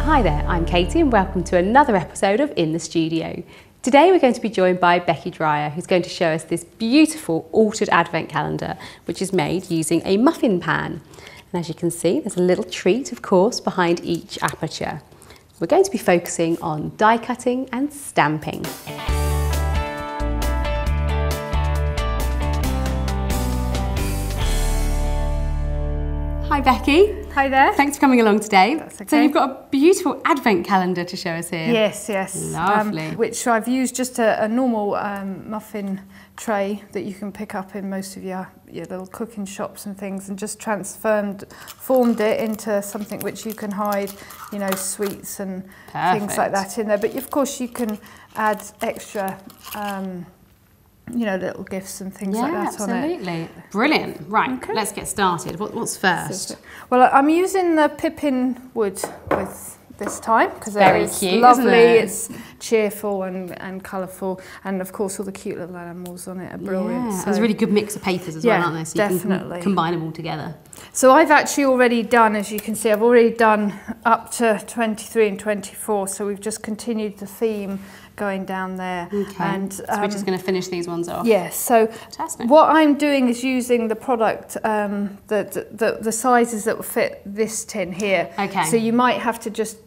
Hi there, I'm Katie and welcome to another episode of In the Studio. Today we're going to be joined by Beckie Dreyer, who's going to show us this beautiful altered advent calendar, which is made using a muffin pan. And as you can see, there's a little treat, of course, behind each aperture. We're going to be focusing on die cutting and stamping. Hi Beckie. Hi there. Thanks for coming along today. That's okay. So you've got a beautiful advent calendar to show us here. Yes, yes. Lovely. Which I've used just a normal muffin tray that you can pick up in most of your little cooking shops and things, and just formed it into something which you can hide, you know, sweets and things like that in there. But of course you can add extra you know, little gifts and things like that on it. Absolutely. Brilliant. Right, okay. Let's get started. What's first? Well, I'm using the Pippinwood with this time because it's cute, lovely, isn't it? it's cheerful and colourful, and of course all the cute little animals on it are brilliant. Yeah, so there's a really good mix of papers as well, aren't there? So definitely. You can combine them all together. So I've actually already done, as you can see, I've already done up to 23 and 24, so we've just continued the theme going down there. Okay. And so we're just going to finish these ones off. Yes. So fantastic. What I'm doing is using the product, the sizes that will fit this tin here. Okay. So you might have to just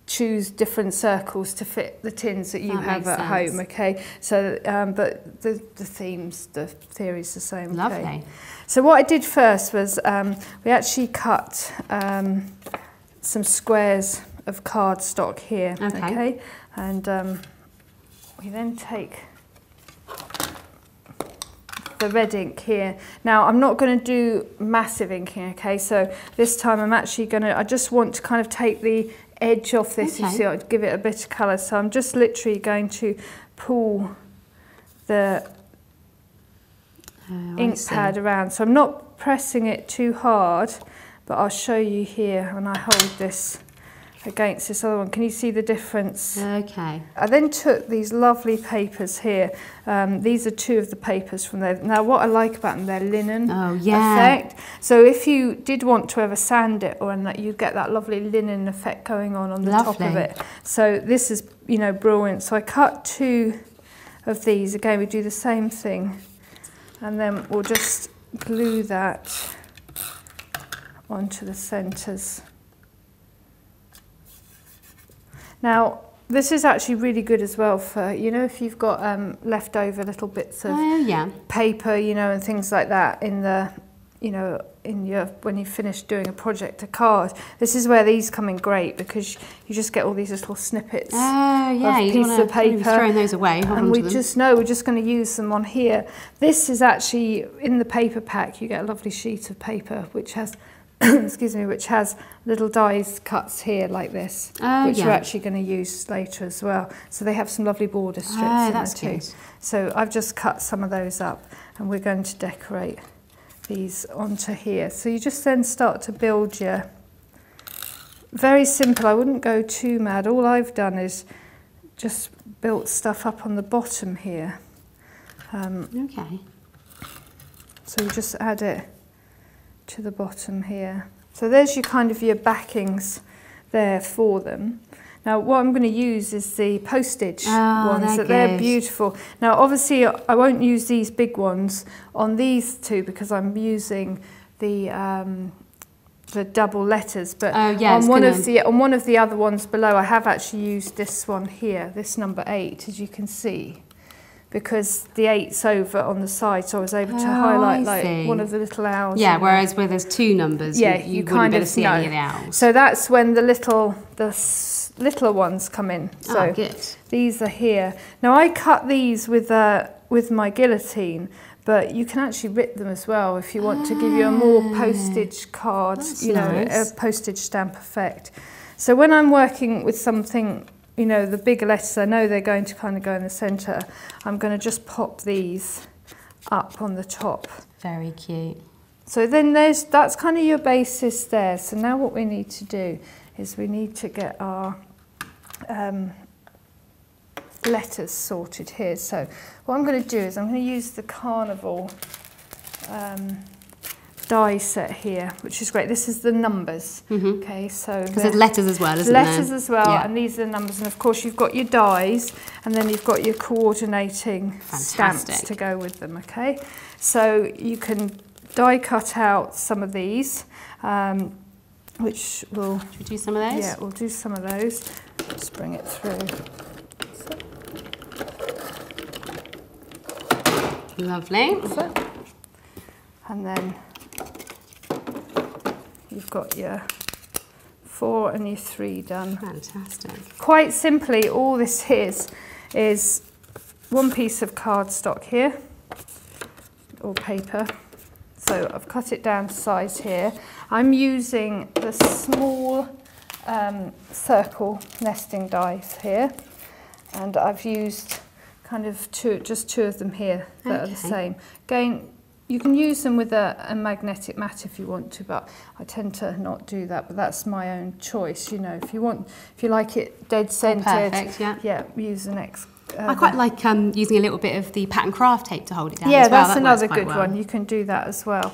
choose different circles to fit the tins that you have at home. Okay. So, but the theory is the same. Okay? Lovely. So what I did first was we actually cut some squares of cardstock here. Okay. And we then take the red ink here. Now I'm not going to do massive inking, okay? So this time I'm actually I just want to kind of take the edge off this, you see, I'd give it a bit of colour. So I'm just literally going to pull the ink pad around. So I'm not pressing it too hard, but I'll show you here when I hold this against this other one. Can you see the difference? Okay. I then took these lovely papers here. These are two of the papers from there. Now what I like about them, they're linen effect. So if you did want to ever sand it or that, you'd get that lovely linen effect going on the top of it. So this is, you know, brilliant. So I cut two of these. Again, we do the same thing. And then we'll just glue that onto the centres. Now, this is actually really good as well for, you know, if you've got leftover little bits of paper, you know, and things like that in the, you know, when you finish doing a project, a card. This is where these come in great because you just get all these little snippets of pieces of paper. Throwing those away. And we're just going to use them on here. This is actually, in the paper pack, you get a lovely sheet of paper which has excuse me, which has little dies cuts here like this, which we're actually going to use later as well. So they have some lovely border strips in there too. So I've just cut some of those up and we're going to decorate these onto here. So you just then start to build your, very simple, I wouldn't go too mad. All I've done is just built stuff up on the bottom here. Okay. So you just add it to the bottom here. So there's your kind of your backings there for them. Now what I'm going to use is the Postage ones. They're beautiful. Now obviously I won't use these big ones on these two because I'm using the double letters, but on one of the other ones below I have actually used this one here, this number 8, as you can see, because the 8's over on the side, so I was able to highlight like one of the little owls. Yeah, whereas where there's two numbers, you wouldn't be able to see any of the owls. So that's when the littler ones come in. So good. These are here. Now I cut these with my guillotine, but you can actually rip them as well if you want to give you a more postage card, a postage stamp effect. So when I'm working with something, you know, the bigger letters, I know they're going to kind of go in the centre. I'm going to just pop these up on the top. Very cute. So then that's kind of your basis there. So now what we need to do is we need to get our letters sorted here. So what I'm going to do is I'm going to use the Carnival die set here, which is great. This is the numbers. Okay, so because there's letters as well, isn't there? Letters as well, and these are the numbers. And of course, you've got your dies, and then you've got your coordinating stamps to go with them. Okay, so you can die cut out some of these, which will. Should we do some of those? Yeah, we'll do some of those. Just bring it through. Lovely. And then you've got your 4 and your 3 done. Fantastic. Quite simply, all this is one piece of cardstock here, or paper. So I've cut it down to size here. I'm using the small circle nesting dies here, and I've used kind of just two of them here that are the same. Again, you can use them with a magnetic mat if you want to, but I tend to not do that. But that's my own choice. You know, if you like it dead centered, perfect, yeah, use the next. I quite like using a little bit of the pattern craft tape to hold it down. Yeah, as well. that's another good one. You can do that as well.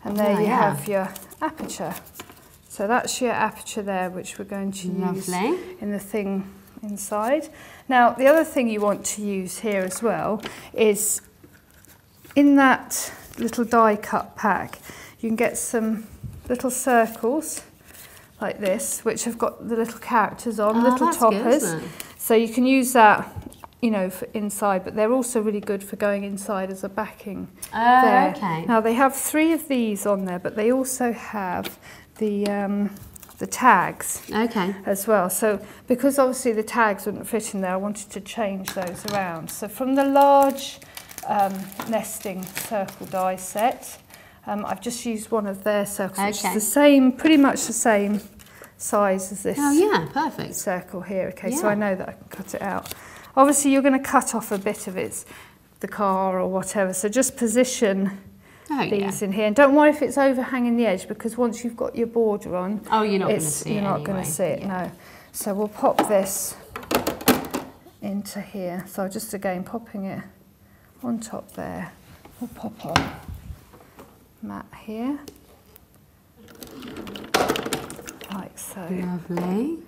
And there you have your aperture. So that's your aperture there, which we're going to use in the thing inside. Now, the other thing you want to use here as well is in that little die cut pack, you can get some little circles like this, which have got the little characters on, little toppers. Good, so you can use that, you know, for inside, but they're also really good for going inside as a backing there. Okay. Now, they have 3 of these on there, but they also have the tags as well. So because obviously the tags wouldn't fit in there, I wanted to change those around. So from the large nesting circle die set, I've just used one of their circles, which is the same, pretty much the same size as this perfect circle here. Okay, so I know that I can cut it out. Obviously you're going to cut off a bit of the car or whatever, so just position these in here, and don't worry if it's overhanging the edge, because once you've got your border on, you're not going to see it. You're not going to see it, no. So we'll pop this into here. So just again popping it on top there. We'll pop on mat here, like so. Lovely.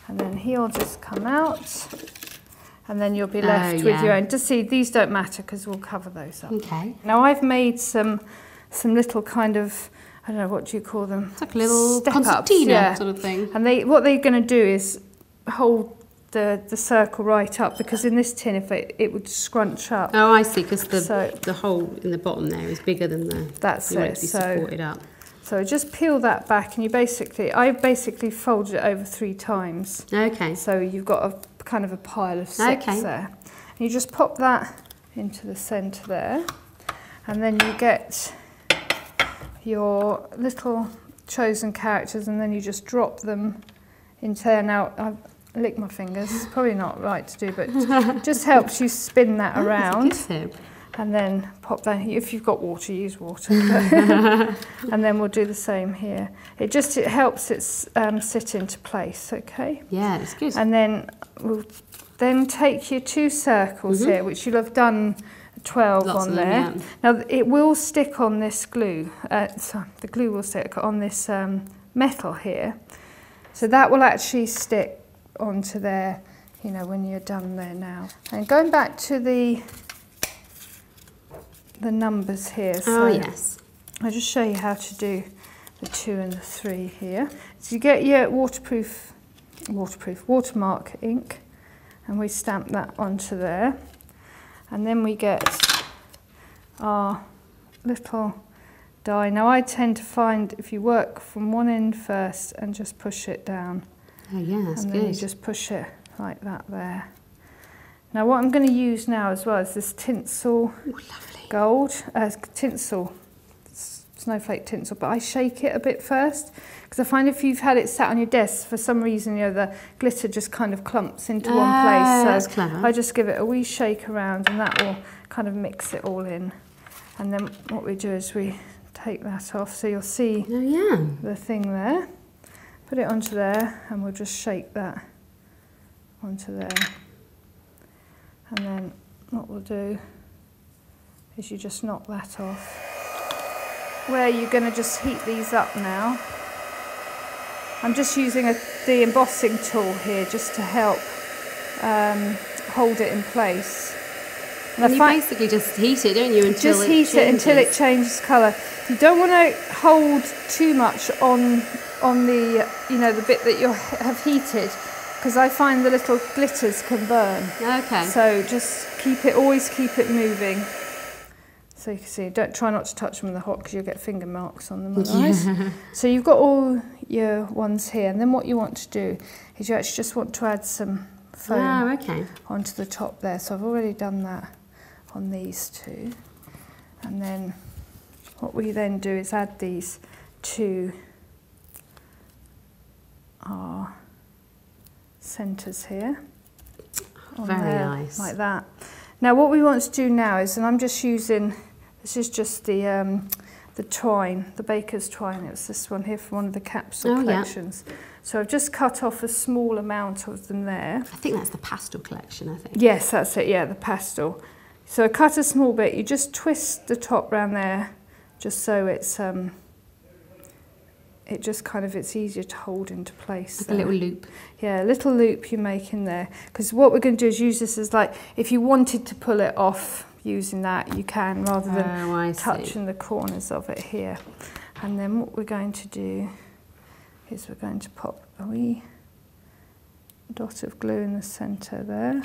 And then he'll just come out. And then you'll be left with your own. Just see, these don't matter because we'll cover those up. Okay. Now I've made some little kind of, I don't know, what do you call them? It's like a little concertina sort of thing. And what they're going to do is hold the circle right up, because in this tin, if it would scrunch up. Oh, I see, because the hole in the bottom there is bigger than the. That's it. To be supported up. So just peel that back, and I basically folded it over 3 times. Okay. So you've got a kind of a pile of 6 there. And you just pop that into the centre there, and then you get your little chosen characters, and then you just drop them into there. Now I've licked my fingers, it's probably not right to do, but it just helps you spin that around. That's a good tip. And then pop that, if you've got water, use water. And then we'll do the same here. It helps it sit into place, okay? Yeah, it's good. And then we'll take your 2 circles here, which you'll have done 12 on there. Now it will stick on this glue, the glue will stick on this metal here. So that will actually stick onto there, you know, when you're done there now. And going back to the numbers here. So I'll just show you how to do the 2 and the 3 here. So you get your watermark ink, and we stamp that onto there. And then we get our little die. Now I tend to find if you work from one end first and just push it down. Oh yeah, that's good. And then you just push it like that there. Now what I'm going to use now as well is this Tinsel gold, Tinsel, Snowflake Tinsel, but I shake it a bit first, because I find if you've had it sat on your desk for some reason, you know, the glitter just kind of clumps into one place. So that's clever. I just give it a wee shake around, and that will kind of mix it all in. And then what we do is we take that off, so you'll see the thing there. Put it onto there, and we'll just shake that onto there. And then what we'll do is you just knock that off. Where you're going to just heat these up now. I'm just using the embossing tool here just to help hold it in place. And you basically just heat it, don't you, until it changes colour. You don't want to hold too much on the the bit that you have heated, because I find the little glitters can burn. Okay. So just always keep it moving. So you can see, try not to touch them with the hot, because you'll get finger marks on them otherwise. So you've got all your ones here, and then what you want to do is you actually just want to add some foam onto the top there. So I've already done that on these two. And then what we then do is add these to our centres here. Very nice. Like that. Now what we want to do now is, and I'm just using, this is just the twine, the baker's twine. It was this one here from one of the Capsule collections. Yeah. So I've just cut off a small amount of them there. I think that's the pastel collection, I think. Yes, that's it, yeah, the pastel. So I cut a small bit, you just twist the top round there, just so it's it's easier to hold into place. Like a little loop. Yeah, a little loop you make in there. Because what we're going to do is use this as, like, if you wanted to pull it off using that, you can, rather than touching the corners of it here. And then what we're going to do is we're going to pop a wee dot of glue in the centre there.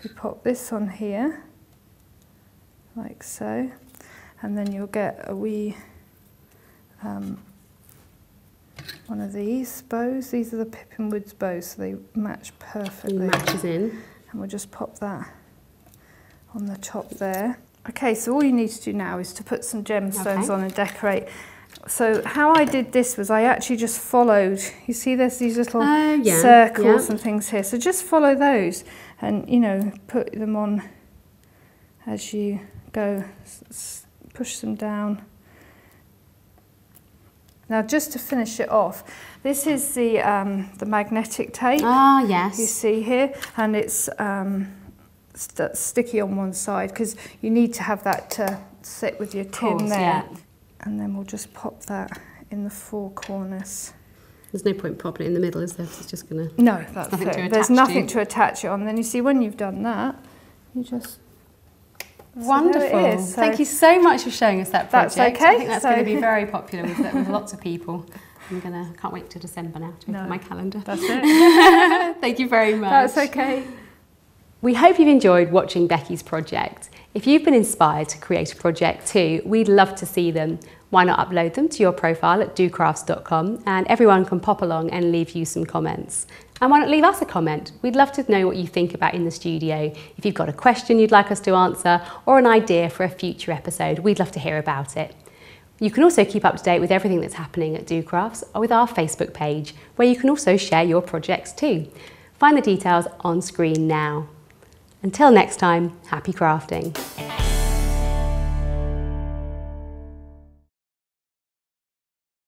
We pop this on here, like so, and then you'll get a wee one of these bows. These are the Pippinwood bows, so they match perfectly. It matches in. And we'll just pop that on the top there. Okay, so all you need to do now is to put some gemstones on and decorate. So how I did this was I actually just followed, you see there's these little circles and things here, so just follow those and, put them on as you go, push them down. Now just to finish it off, this is the magnetic tape. Ah, yes. You see here, and it's sticky on one side because you need to have that to sit with your tin there. Yeah. And then we'll just pop that in the four corners. There's no point popping it in the middle, is there? It's just going to... No, that's it. There's nothing to attach it on. Then you see when you've done that, you just... Wonderful. So it is. So thank you so much for showing us that project. That's okay. I think that's going to be very popular with lots of people. Can't wait to December now to open my calendar. That's it. Thank you very much. That's okay. We hope you've enjoyed watching Beckie's project. If you've been inspired to create a project too, we'd love to see them. Why not upload them to your profile at docrafts.com, and everyone can pop along and leave you some comments. And why not leave us a comment? We'd love to know what you think about In the Studio. If you've got a question you'd like us to answer or an idea for a future episode, we'd love to hear about it. You can also keep up to date with everything that's happening at docrafts with our Facebook page, where you can also share your projects too. Find the details on screen now. Until next time, happy crafting.